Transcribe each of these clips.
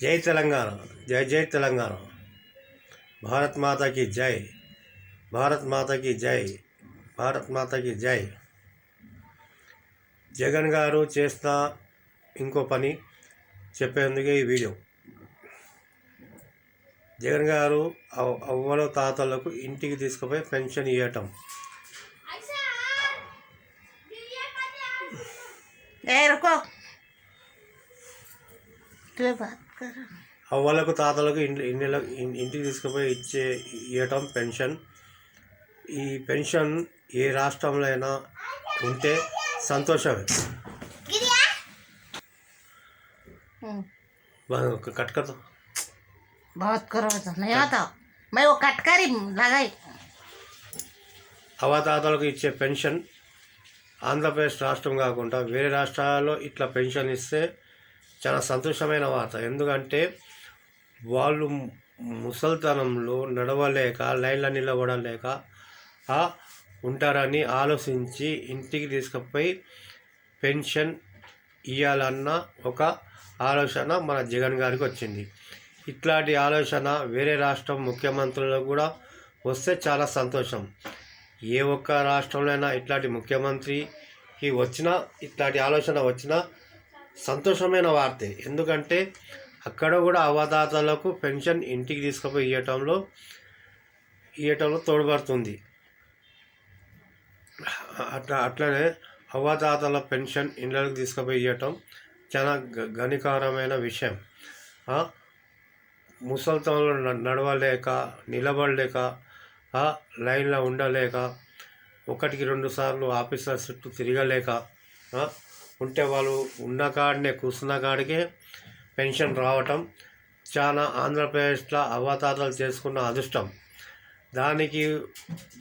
జై తెలంగాణ, జై జై తెలంగాణ. భారత్ మాతాకి జై, భారత్ మాతాకి జై, భారత్ మాతాకి జై. జగన్ గారు చేసిన ఇంకో పని చెప్పేందుకే ఈ వీడియో. జగన్ గారు అవ్వల తాతలకు ఇంటికి తీసుకుపోయి పెన్షన్ ఇవ్వటం. అవ్వలకు తాతలకు ఇంటికి తీసుకుపోయి ఇవ్వటం పెన్షన్. ఈ పెన్షన్ ఏ రాష్ట్రంలో అయినా ఉంటే సంతోషమే. కట్కర్ बहुत करो नहीं आता मैं वो कटकारी लगाई. అవతాతలకు ఇచ్చే పెన్షన్ ఆంధ్రప్రదేశ్ రాష్ట్రం కాకుండా వేరే రాష్ట్రాల్లో ఇట్లా పెన్షన్ ఇస్తే చాలా సంతోషమైన వార్త. ఎందుకంటే వాళ్ళు ముసలితనంలో నడవలేక లైన్లో నిలబడలేక ఉంటారని ఆలోచించి ఇంటికి తీసుకుపోయి పెన్షన్ ఇవ్వాలన్న ఒక ఆలోచన మన జగన్ గారికి వచ్చింది. ఇట్లాంటి ఆలోచన వేరే రాష్ట్రం ముఖ్యమంత్రులకు కూడా వస్తే చాలా సంతోషం. ఏ ఒక్క రాష్ట్రంలో ఇట్లాంటి ముఖ్యమంత్రికి వచ్చినా ఇట్లాంటి ఆలోచన వచ్చినా సంతోషమైన వార్తే. ఎందుకంటే అక్కడ కూడా అవతాతలకు పెన్షన్ ఇంటికి తీసుకుపోయి ఇవ్వటంలో తోడ్పడుతుంది. అట్లనే అవతాతల పెన్షన్ ఇళ్ళకి తీసుకుపోయి ఇవ్వటం చాలా గణనీయమైన విషయం. ముసలితనంలో నడవలేక నిలబడలేక లైన్లో ఉండలేక ఒకటికి 2 సార్లు ఆఫీసర్ చుట్టూ తిరగలేక ఉంటే వాళ్ళు ఉన్న కాడనే కూర్చున్న కాడికే పెన్షన్ రావటం చాలా ఆంధ్రప్రదేశ్లో అవతాతలు చేసుకున్న అదృష్టం.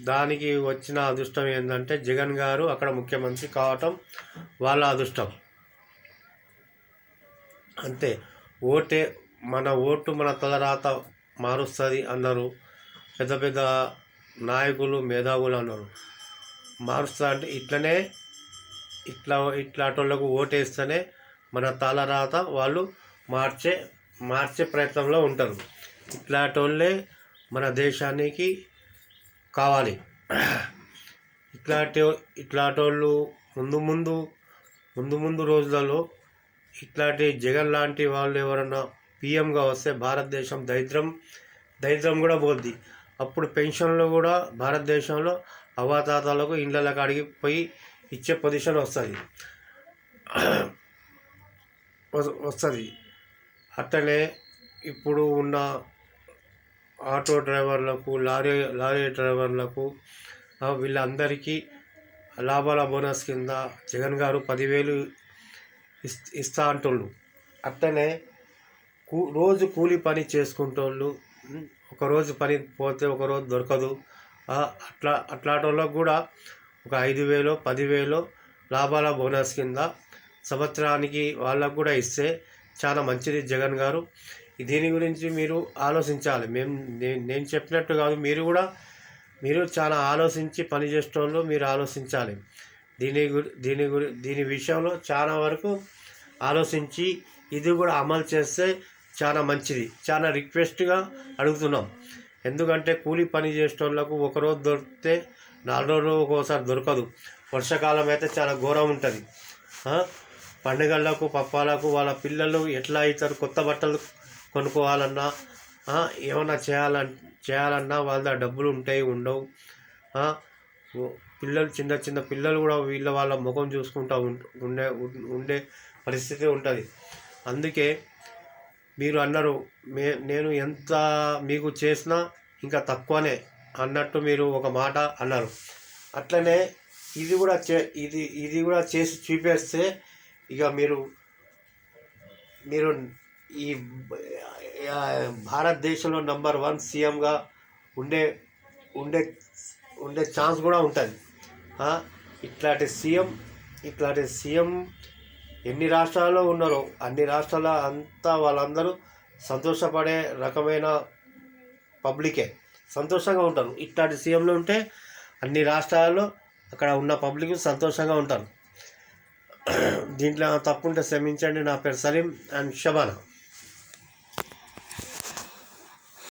దానికి వచ్చిన అదృష్టం ఏంటంటే జగన్ గారు అక్కడ ముఖ్యమంత్రి కావటం వాళ్ళ అదృష్టం అంతే. మన ఓటు మన తలరాత మారుస్తుంది అన్నారు పెద్ద పెద్ద నాయకులు, మేధావులు అన్నారు. మారుస్తా అంటే ఇట్లాంటి ఓటేస్తేనే మన తలరాత వాళ్ళు మార్చే ప్రయత్నంలో ఉంటారు. ఇట్లాంటి మన దేశానికి కావాలి. ఇట్లాంటి ముందు రోజులలో ఇట్లాంటి జగన్ లాంటి వాళ్ళు ఎవరన్నా పిఎంగా వస్తే భారతదేశం దరిద్రం కూడా పోద్ది. అప్పుడు పెన్షన్లు కూడా భారతదేశంలో అవతాతలకు ఇళ్ళ కాడికి పోయి ఇచ్చే పొజిషన్ వస్తుంది. అట్లనే ఇప్పుడు ఉన్న ఆటో డ్రైవర్లకు, లారీ డ్రైవర్లకు వీళ్ళందరికీ లాభాల బోనస్ కింద జగన్ గారు 10,000 ఇస్తా అంటోళ్ళు. అట్లనే రోజు కూలి పని చేసుకుంటోళ్ళు, ఒకరోజు పని పోతే ఒకరోజు దొరకదు. అట్లాంటి వాళ్ళకు కూడా ఒక 5,000 10,000 లాభాల బోనస్ కింద సంవత్సరానికి వాళ్ళకు కూడా ఇస్తే చాలా మంచిది జగన్ గారు. దీని గురించి మీరు ఆలోచించాలి. నేను చెప్పినట్టు కాదు, మీరు చాలా ఆలోచించి పని చేసేటోళ్ళు మీరు ఆలోచించాలి. దీని విషయంలో చాలా వరకు ఆలోచించి ఇది కూడా అమలు చేస్తే చాలా మంచిది. చాలా రిక్వెస్ట్గా అడుగుతున్నాం. ఎందుకంటే కూలి పని చేసేటోళ్ళకు ఒకరోజు దొరికితే 4 రోజులు ఒక్కోసారి దొరకదు. వర్షాకాలం అయితే చాలా ఘోరం ఉంటుంది. పండుగలకు పప్పాలకు వాళ్ళ పిల్లలు ఎట్లా అవుతారు? కొత్త బట్టలు కొనుక్కోవాలన్నా ఏమన్నా చేయాలన్నా వాళ్ళ డబ్బులు ఉంటాయి ఉండవు. పిల్లలు చిన్న పిల్లలు కూడా వాళ్ళ ముఖం చూసుకుంటూ ఉండే పరిస్థితి ఉంటుంది. అందుకే మీరు అన్నారు నేను ఎంత మీకు చేసినా ఇంకా తక్కువనే అన్నట్టు మీరు ఒక మాట అన్నారు. అట్లనే ఇది కూడా చేసి చూపేస్తే ఇక మీరు ఈ భారతదేశంలో నంబర్ 1 సీఎంగా ఉండే ఛాన్స్ కూడా ఉంటుంది. ఇట్లాంటి సీఎం ఎన్ని రాష్ట్రాల్లో ఉన్నారో అన్ని రాష్ట్రాల అంతా వాళ్ళందరూ సంతోషపడే రకమైన పబ్లికే సంతోషంగా ఉంటారు. ఇట్లాంటి సీఎంలు ఉంటే అన్ని రాష్ట్రాల్లో అక్కడ ఉన్న పబ్లిక్ సంతోషంగా ఉంటారు. దీంట్లో తప్పుంటే క్షమించండి. నా పేరు సలీం అండ్ షబానా.